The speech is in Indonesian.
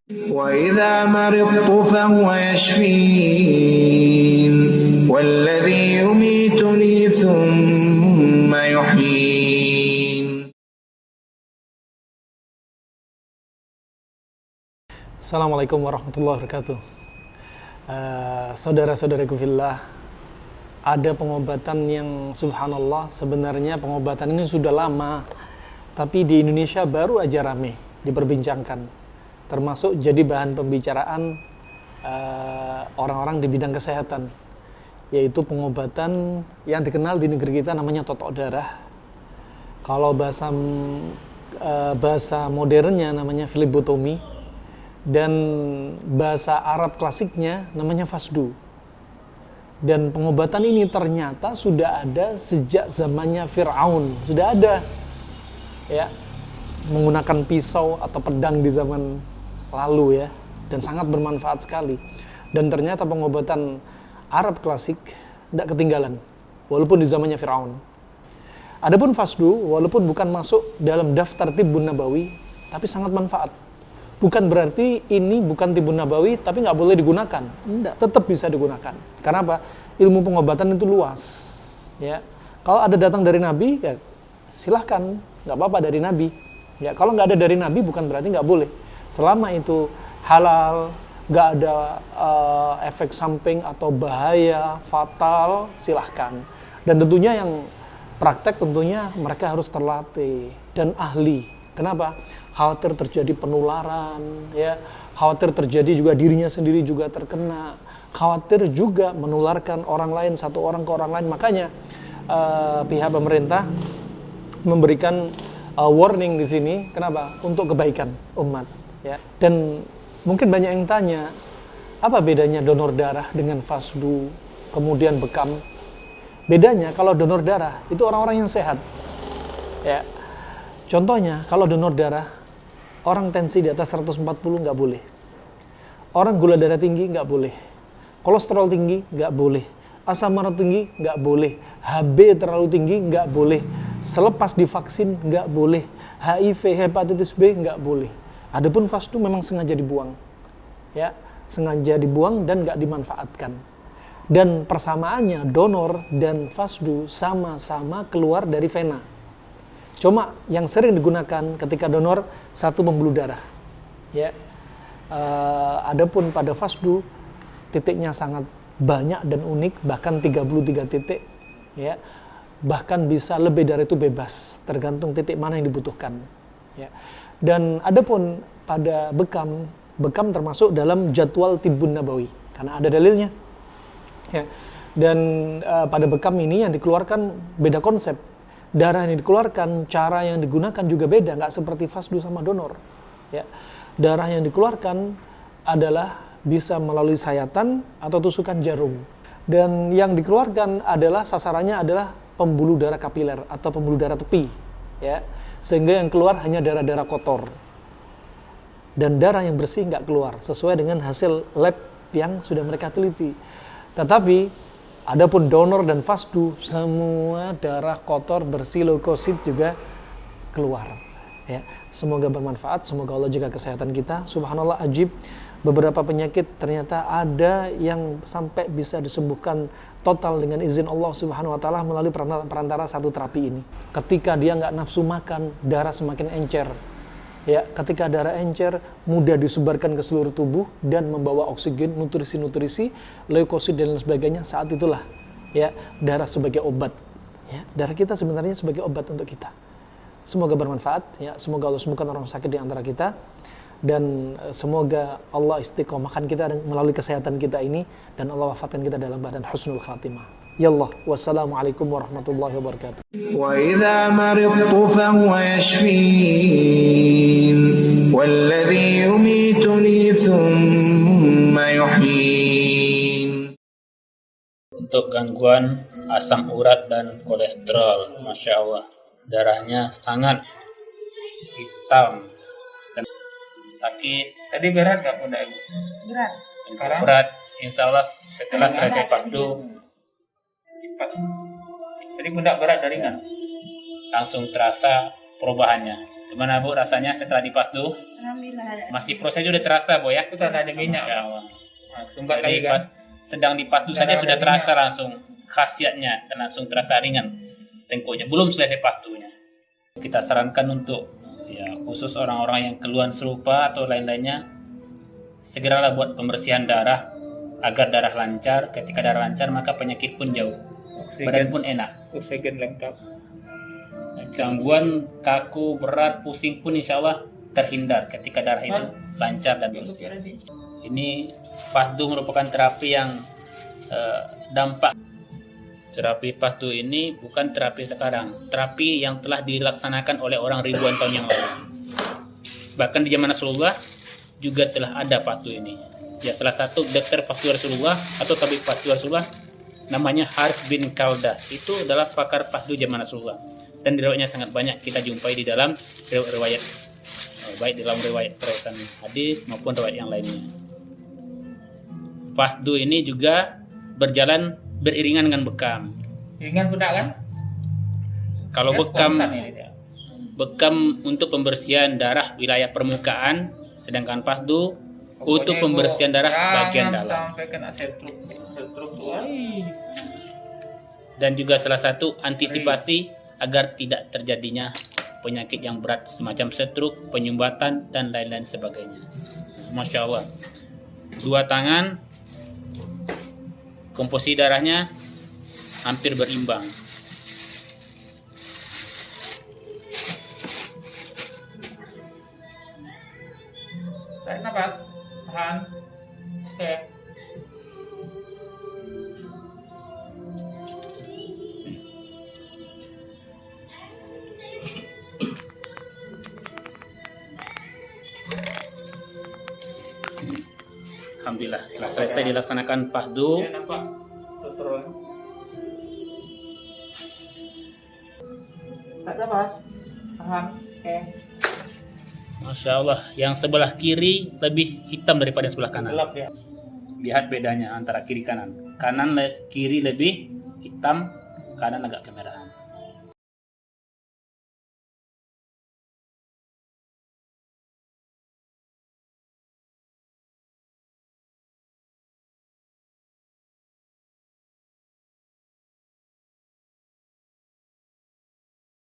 وإذا مرضت فهو يشفين والذي يميتني ثم يحيين. Assalamualaikum warahmatullahi wabarakatuh. Saudara-saudaraku fillah, ada pengobatan yang subhanallah, sebenarnya pengobatan ini sudah lama, tapi di Indonesia baru aja rame diperbincangkan, termasuk jadi bahan pembicaraan orang-orang di bidang kesehatan, yaitu pengobatan yang dikenal di negeri kita namanya totok darah. Kalau bahasa modernnya namanya flebotomi, dan bahasa Arab klasiknya namanya fasdu. Dan pengobatan ini ternyata sudah ada sejak zamannya Fir'aun, sudah ada ya, menggunakan pisau atau pedang di zaman lalu ya, dan sangat bermanfaat sekali. Dan ternyata pengobatan Arab klasik tidak ketinggalan walaupun di zamannya Fir'aun. Adapun fasdu walaupun bukan masuk dalam daftar tibbun nabawi, tapi sangat manfaat. Bukan berarti ini bukan tibbun nabawi tapi nggak boleh digunakan. Enggak, tetap bisa digunakan. Karena apa? Ilmu pengobatan itu luas. Ya, kalau ada datang dari Nabi, ya silahkan, nggak apa-apa dari Nabi. Ya, kalau nggak ada dari Nabi bukan berarti nggak boleh. Selama itu halal, nggak ada efek samping atau bahaya fatal, silahkan. Dan tentunya yang praktek tentunya mereka harus terlatih dan ahli. Kenapa? Khawatir terjadi penularan, ya, khawatir terjadi juga dirinya sendiri juga terkena, khawatir juga menularkan orang lain, satu orang ke orang lain. Makanya pihak pemerintah memberikan warning di sini. Kenapa? Untuk kebaikan umat. Ya. Dan mungkin banyak yang tanya, apa bedanya donor darah dengan fasdu, kemudian bekam? Bedanya kalau donor darah itu orang-orang yang sehat. Ya. Contohnya kalau donor darah, orang tensi di atas 140 nggak boleh. Orang gula darah tinggi nggak boleh. Kolesterol tinggi nggak boleh. Asam urat tinggi nggak boleh. HB terlalu tinggi nggak boleh. Selepas divaksin nggak boleh. HIV, hepatitis B nggak boleh. Adapun fasdu memang sengaja dibuang. Ya, sengaja dibuang dan nggak dimanfaatkan. Dan persamaannya donor dan fasdu sama-sama keluar dari vena. Cuma yang sering digunakan ketika donor satu pembuluh darah. Ya, adapun pada fasdu titiknya sangat banyak dan unik, bahkan 33 titik. Ya, bahkan bisa lebih dari itu bebas, tergantung titik mana yang dibutuhkan. Ya, dan adapun pada bekam, bekam termasuk dalam jadwal tibbun nabawi karena ada dalilnya. Ya, dan pada bekam ini yang dikeluarkan beda konsep. Darah yang dikeluarkan, cara yang digunakan juga beda, nggak seperti fasdu sama donor. Ya. Darah yang dikeluarkan adalah bisa melalui sayatan atau tusukan jarum. Dan yang dikeluarkan adalah sasarannya adalah pembuluh darah kapiler atau pembuluh darah tepi. Ya. Sehingga yang keluar hanya darah-darah kotor. Dan darah yang bersih nggak keluar, sesuai dengan hasil lab yang sudah mereka teliti. Tetapi adapun donor dan fasdu, semua darah kotor bersih leukosit juga keluar. Ya, semoga bermanfaat, semoga Allah jaga kesehatan kita. Subhanallah, ajib, beberapa penyakit ternyata ada yang sampai bisa disembuhkan total dengan izin Allah Subhanahu wa taala melalui perantara satu terapi ini. Ketika dia nggak nafsu makan, darah semakin encer. Ya, ketika darah encer mudah disebarkan ke seluruh tubuh dan membawa oksigen, nutrisi-nutrisi, leukosit dan lain sebagainya. Saat itulah ya darah sebagai obat. Ya, darah kita sebenarnya sebagai obat untuk kita. Semoga bermanfaat. Ya, semoga Allah sembuhkan orang sakit di antara kita dan semoga Allah istiqomahkan kita melalui kesehatan kita ini dan Allah wafatkan kita dalam badan husnul khatimah. Ya Allah, wassalamualaikum warahmatullahi wabarakatuh. وإذا مرضت فهو يشفين والذي يميتني ثم يحيين. Untuk gangguan asam urat dan kolesterol, Masya Allah, darahnya sangat hitam dan sakit. Tadi berat nggak Bunda Ibu? Berat. Sekarang berat, insya Allah setelah selesai waktu cepat. Tadi Bunda berat dari kan? Langsung terasa perubahannya. Gimana Bu rasanya setelah dipasdu? Alhamdulillah. Masih prosesnya udah terasa Bu ya? Kita ada minyak Ya ya. Allah. Sumbat Jadi lagi kan. pas sedang dipasdu saja sudah terasa langsung khasiatnya dan langsung terasa ringan tengkuknya. Belum selesai pastunya. Kita sarankan untuk ya khusus orang-orang yang keluhan serupa atau lain-lainnya, segeralah buat pembersihan darah agar darah lancar. Ketika darah lancar maka penyakit pun jauh, badan pun enak. Oksigen lengkap. Gangguan kaku, berat, pusing pun insya Allah terhindar ketika darah itu lancar dan bersih. Ini pasdu merupakan terapi yang dampak. Terapi pasdu ini bukan terapi sekarang, terapi yang telah dilaksanakan oleh orang ribuan tahun yang lalu. Bahkan di zaman Rasulullah juga telah ada pasdu ini. Ya, salah satu dokter pasdu Rasulullah atau tabib pasdu Rasulullah namanya Harith bin Kaldah. Itu adalah pakar pasdu zaman Rasulullah. Dan riwayatnya sangat banyak kita jumpai di dalam riwayat, baik dalam riwayat perawatan hadis maupun riwayat yang lainnya. Pasdu ini juga berjalan beriringan dengan bekam. Ringan budak kan? Kalau Ya, bekam spontan ini dia. bekam untuk pembersihan darah wilayah permukaan, sedangkan pasdu untuk Pokoknya, pembersihan Bu, darah bagian jangan dalam. sampai kena stroke. Stroke tuh, ay. Dan juga salah satu antisipasi agar tidak terjadinya penyakit yang berat semacam stroke, penyumbatan dan lain-lain sebagainya. Masya Allah. 2 tangan, komposisi darahnya hampir berimbang. Tarik nafas. Tahan. Oke. Alhamdulillah telah selesai dilaksanakan pasdu. Ya, nampak. Terus. Tarik nafas. Tahan. Oke. Masya Allah, yang sebelah kiri lebih hitam daripada yang sebelah kanan. Gelap ya. Lihat bedanya antara kiri kanan. Kiri lebih hitam, kanan agak kemerah.